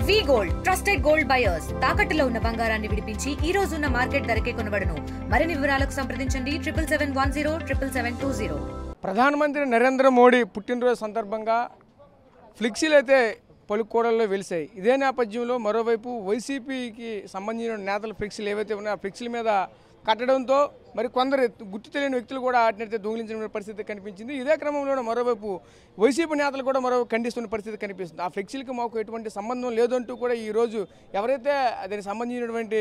వి gold trusted gold buyers తాకట్టులో ఉన్న బంగారాన్ని విడిపించి ఈ రోజు ఉన్న మార్కెట్ ధరకే కొనబడును. మరిన్ని వివరాలకు సంప్రదించండి 7710772020. ప్రధానమంత్రి నరేంద్ర మోడీ పుట్టినరోజు సందర్భంగా ఫ్లెక్సీలు అయితే పలు కూడల్లో వెలిసాయి. ఇదే నేపథ్యంలో మరోవైపు వైసీపీకి సంబంధించిన నేతల ఫ్లెక్సీలు ఏవైతే ఉన్నాయో ఆ ఫ్లెక్సీల మీద కట్టడంతో మరి కొందరు గుర్తు తెలియని వ్యక్తులు కూడా వాటినైతే దొంగిలించిన పరిస్థితి కనిపించింది. ఇదే క్రమంలో మరోవైపు వైసీపీ నేతలు కూడా ఖండిస్తున్న పరిస్థితి కనిపిస్తుంది. ఆ ఫ్లెక్సీలకి మాకు ఎటువంటి సంబంధం లేదంటూ కూడా ఈరోజు ఎవరైతే దానికి సంబంధించినటువంటి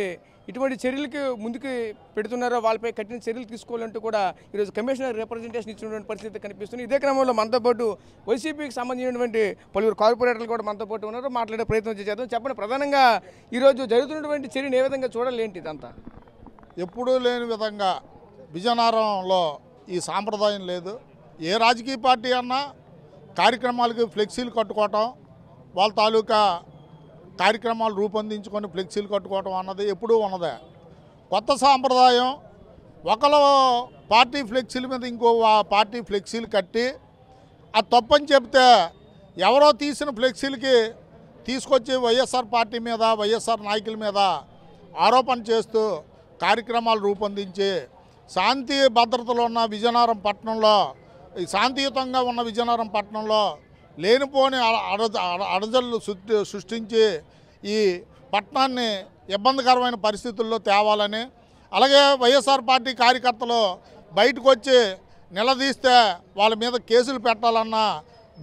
ఇటువంటి చర్యలకి ముందుకు పెడుతున్నారో వాళ్ళపై కఠిన చర్యలు తీసుకోవాలంటూ కూడా ఈరోజు కమిషనర్ రిప్రజెంటేషన్ ఇచ్చినటువంటి పరిస్థితి కనిపిస్తుంది. ఇదే క్రమంలో మనతో పాటు వైసీపీకి సంబంధించినటువంటి పలువురు కార్పొరేటర్లు కూడా మనతో పాటు ఉన్నారు. మాట్లాడే ప్రయత్నం చేద్దాం. చెప్పండి, ప్రధానంగా ఈరోజు జరుగుతున్నటువంటి చర్యను ఏ విధంగా చూడాలి, ఏంటి ఇదంతా? ఎప్పుడూ లేని విధంగా విజయనగరంలో ఈ సాంప్రదాయం లేదు. ఏ రాజకీయ పార్టీ అన్నా కార్యక్రమాలకి ఫ్లెక్సీలు కట్టుకోవటం, వాళ్ళ తాలూకా కార్యక్రమాలు రూపొందించుకొని ఫ్లెక్సీలు కట్టుకోవటం అన్నది ఎప్పుడూ ఉన్నదే. కొత్త సాంప్రదాయం ఒకళ్ళ పార్టీ ఫ్లెక్సీల మీద ఇంకో పార్టీ ఫ్లెక్సీలు కట్టి అది తప్పని చెప్తే ఎవరో తీసిన ఫ్లెక్సీలకి తీసుకొచ్చి వైఎస్ఆర్ పార్టీ మీద వైఎస్ఆర్ నాయకుల మీద ఆరోపణ చేస్తూ కార్యక్రమాలు రూపొందించి శాంతి భద్రతలో ఉన్న విజయనగరం పట్టణంలో, శాంతియుతంగా ఉన్న విజయనగరం పట్టణంలో లేనిపోని అడజళ్ళు సృష్టించి ఈ పట్టణాన్ని ఇబ్బందికరమైన పరిస్థితుల్లో తేవాలని, అలాగే వైఎస్ఆర్ పార్టీ కార్యకర్తలు బయటకు వచ్చి నిలదీస్తే వాళ్ళ మీద కేసులు పెట్టాలన్న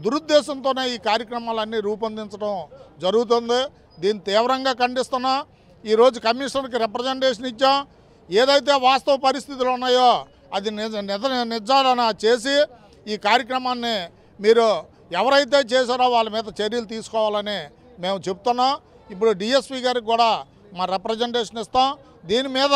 దురుద్దేశంతోనే ఈ కార్యక్రమాలన్నీ రూపొందించడం జరుగుతుంది. దీన్ని తీవ్రంగా ఖండిస్తున్నా. ఈరోజు కమిషనర్కి రిప్రజెంటేషన్ ఇచ్చాం. ఏదైతే వాస్తవ పరిస్థితులు ఉన్నాయో అది నిర్ధారణ చేసి ఈ కార్యక్రమాన్ని మీరు ఎవరైతే చేశారో వాళ్ళ మీద చర్యలు తీసుకోవాలని మేము చెప్తున్నాం. ఇప్పుడు డిఎస్పీ గారికి కూడా మా రిప్రజెంటేషన్ ఇస్తాం. దీని మీద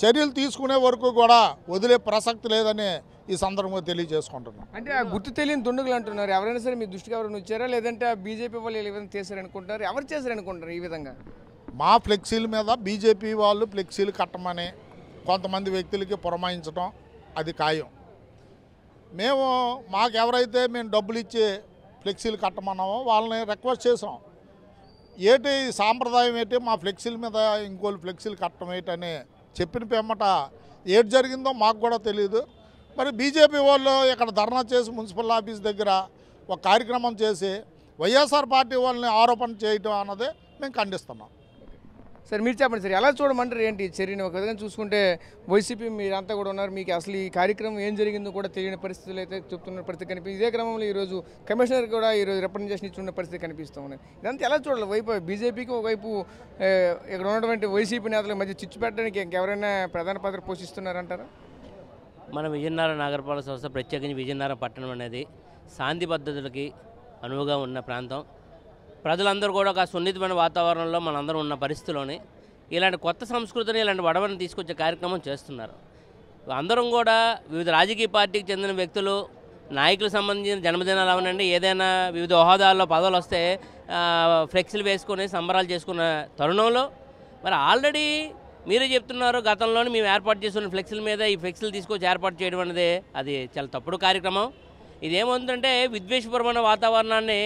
చర్యలు తీసుకునే వరకు కూడా వదిలే ప్రసక్తి లేదని ఈ సందర్భంగా తెలియజేసుకుంటున్నాం. అంటే ఆ గుర్తు తెలియని దుండగులు అంటున్నారు. ఎవరైనా సరే మీ దృష్టికి ఎవరైనా వచ్చారా, లేదంటే బీజేపీ వాళ్ళు ఏ విధంగా చేశారనుకుంటారు? ఎవరు చేశారనుకుంటారు? ఈ విధంగా మా ఫ్లెక్సీల మీద బీజేపీ వాళ్ళు ఫ్లెక్సీలు కట్టమని కొంతమంది వ్యక్తులకి పురమాయించడం అది ఖాయం. మాకు ఎవరైతే మేము డబ్బులు ఇచ్చి ఫ్లెక్సీలు కట్టమన్నామో వాళ్ళని రిక్వెస్ట్ చేసాం. ఏంటి సాంప్రదాయం ఏంటి, మా ఫ్లెక్సీల మీద ఇంకోళ్ళు ఫ్లెక్సీలు కట్టడం ఏంటని చెప్పిన పిమ్మట ఏటి జరిగిందో మాకు కూడా తెలియదు. మరి బీజేపీ వాళ్ళు ఇక్కడ ధర్నా చేసి మున్సిపల్ ఆఫీస్ దగ్గర ఒక కార్యక్రమం చేసి వైఎస్ఆర్ పార్టీ వాళ్ళని ఆరోపణ చేయడం అన్నది మేము ఖండిస్తున్నాం. సరే, మీరు చెప్పండి సార్, ఎలా చూడమంటారు ఏంటి చర్యని? ఒక విధంగా చూసుకుంటే వైసీపీ మీరంతా కూడా ఉన్నారు. మీకు అసలు ఈ కార్యక్రమం ఏం జరిగిందో కూడా తెలియని పరిస్థితులు అయితే చెప్తున్న పరిస్థితి కనిపిస్తుంది. ఇదే క్రమంలో ఈరోజు కమిషనర్ కూడా ఈరోజు రిప్రజెంటేషన్ ఇచ్చిన పరిస్థితి కనిపిస్తూ ఉన్నాయి. ఇదంతా ఎలా చూడాలి? వైపు బీజేపీకి ఒకవైపు ఇక్కడ ఉన్నటువంటి వైసీపీ నేతల మధ్య చిచ్చు పెట్టడానికి ఇంకెవరైనా ప్రధాన పాత్ర పోషిస్తున్నారంటారా? మన విజయనగరం నగరపాలక సంస్థ, ప్రత్యేకించి విజయనగరం పట్టణం అనేది శాంతి పద్ధతులకి అనువుగా ఉన్న ప్రాంతం. ప్రజలందరూ కూడా ఒక సున్నితమైన వాతావరణంలో మనందరం ఉన్న పరిస్థితిలోనే ఇలాంటి కొత్త సంస్కృతిని, ఇలాంటి వడవని తీసుకొచ్చే కార్యక్రమం చేస్తున్నారు. అందరం కూడా వివిధ రాజకీయ పార్టీకి చెందిన వ్యక్తులు, నాయకులకు సంబంధించిన జన్మదినాలు అవనండి, ఏదైనా వివిధ హోదాల్లో పదవులు వస్తే ఫ్లెక్సీలు వేసుకొని సంబరాలు చేసుకున్న తరుణంలో మరి ఆల్రెడీ మీరే చెప్తున్నారు, గతంలోనే మేము ఏర్పాటు చేసుకున్న ఫ్లెక్సీల మీద ఈ ఫ్లెక్సీలు తీసుకొచ్చి ఏర్పాటు చేయడం అనేది అది చాలా తప్పుడు కార్యక్రమం. ఇదేమవుతుందంటే విద్వేషపరమైన వాతావరణాన్ని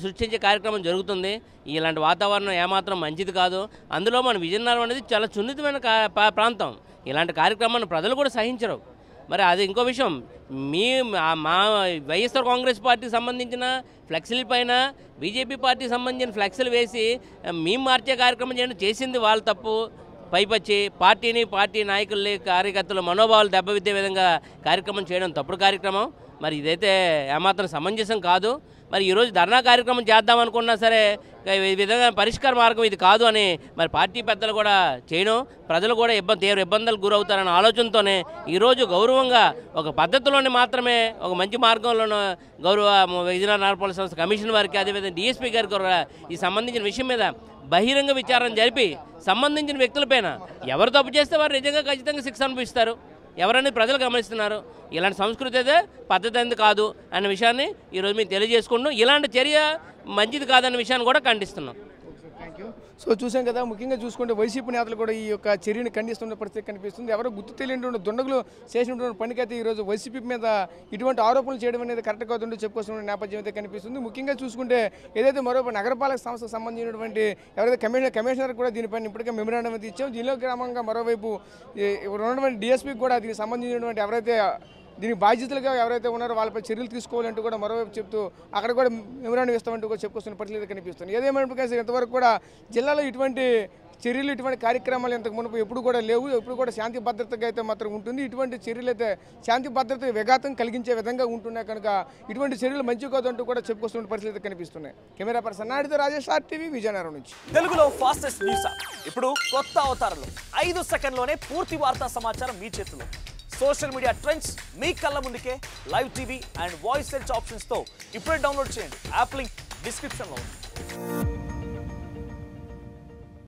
సృష్టించే కార్యక్రమం జరుగుతుంది. ఇలాంటి వాతావరణం ఏమాత్రం మంచిది కాదు. అందులో మన విజయనగరం అనేది చాలా సున్నితమైన ప్రాంతం. ఇలాంటి కార్యక్రమాన్ని ప్రజలు కూడా సహించరు. మరి అది ఇంకో విషయం. మా వైఎస్ఆర్ కాంగ్రెస్ పార్టీకి సంబంధించిన ఫ్లెక్సీల పైన బీజేపీ పార్టీకి సంబంధించిన ఫ్లెక్సీలు వేసి మేము మార్చే కార్యక్రమం చేయడం చేసింది వాళ్ళ తప్పు. పైపచ్చి పార్టీ నాయకుల్ని, కార్యకర్తలు మనోభావాలు దెబ్బతిద్దే విధంగా కార్యక్రమం చేయడం తప్పుడు కార్యక్రమం. మరి ఇదైతే ఏమాత్రం సమంజసం కాదు. మరి ఈరోజు ధర్నా కార్యక్రమం చేద్దామనుకున్నా సరే ఈ విధంగా పరిష్కార మార్గం ఇది కాదు అని మరి పార్టీ పెద్దలు కూడా చేయడం, ప్రజలు కూడా తీవ్ర ఇబ్బందులకు గురవుతారన్న ఆలోచనతోనే ఈరోజు గౌరవంగా ఒక పద్ధతిలోనే మాత్రమే ఒక మంచి మార్గంలోనూ గౌరవ విజయనగరం నగరపాలక సంస్థ కమిషన్ వారికి, అదేవిధంగా డిఎస్పీ గారికి కూడా ఈ సంబంధించిన విషయం మీద బహిరంగ విచారణ జరిపి సంబంధించిన వ్యక్తులపైన ఎవరు తప్పు చేస్తే వారు నిజంగా ఖచ్చితంగా శిక్ష అనుభవిస్తారు. ఎవరనేది ప్రజలు గమనిస్తున్నారు. ఇలాంటి సంస్కృతి అయితే పద్ధతి అనేది కాదు అన్న విషయాన్ని ఈరోజు మేము తెలియజేసుకుంటూ ఇలాంటి చర్య మంచిది కాదన్న విషయాన్ని కూడా ఖండిస్తున్నాం. సో చూసాం కదా, ముఖ్యంగా చూసుకుంటే వైసీపీ నేతలు కూడా ఈ యొక్క చర్యను ఖండిస్తున్న పరిస్థితి కనిపిస్తుంది. ఎవరో గుర్తు తెలియనటువంటి దుండగులు చేసినటువంటి పనికైతే ఈరోజు వైసీపీ మీద ఇటువంటి ఆరోపణలు చేయడం అనేది కరెక్ట్ కాదు చెప్పుకొస్తున్న నేపథ్యం అయితే కనిపిస్తుంది. ముఖ్యంగా చూసుకుంటే ఏదైతే మరో నగరపాలక సంస్థకు సంబంధించినటువంటి ఎవరైతే కమిషనర్ కూడా దీనిపైన ఇప్పటికే మెమరాండం అయితే ఇచ్చాం. దీనిలో క్రమంగా మరోవైపు ఉన్నటువంటి డిఎస్పీకి కూడా దీనికి సంబంధించినటువంటి ఎవరైతే దీనికి బాధ్యతలుగా ఎవరైతే ఉన్నారో వాళ్ళపై చర్యలు తీసుకోవాలంటూ కూడా మరోవైపు చెప్తూ అక్కడ కూడా మెమరాండం ఇస్తామంటూ కూడా చెప్పుకొస్తున్న పరిస్థితి కనిపిస్తుంది. ఏదేమైనప్పటికీ ఇంతవరకు కూడా జిల్లాలో ఇటువంటి చర్యలు ఇటువంటి కార్యక్రమాలు ఇంతకు మునుపు ఎప్పుడు కూడా లేవు. ఎప్పుడు కూడా శాంతి భద్రతగా అయితే మాత్రం ఉంటుంది. ఇటువంటి చర్యలు అయితే శాంతి భద్రత విఘాతం కలిగించే విధంగా ఉంటున్నాయి కనుక ఇటువంటి చర్యలు మంచి కాదంటూ కూడా చెప్పుకొస్తున్న పరిస్థితి కనిపిస్తున్నాయి. కెమెరా పర్సన్ నాయుడుతో రాజేష్, RTV, విజయనగరం నుంచి. తెలుగులో ఫాస్టెస్ట్ న్యూస్ ఇప్పుడు కొత్త అవతారంలో 5 సెకండ్లోనే పూర్తి వార్తా సమాచారం మీ చేతిలో. సోషల్ మీడియా ట్రెండ్స్ మీ కళ్ళ ముందుకే live TV and voice search ఆప్షన్స్తో ఇప్పుడే డౌన్లోడ్ చేయండి. యాప్ లింక్ డిస్క్రిప్షన్లో ఉంది.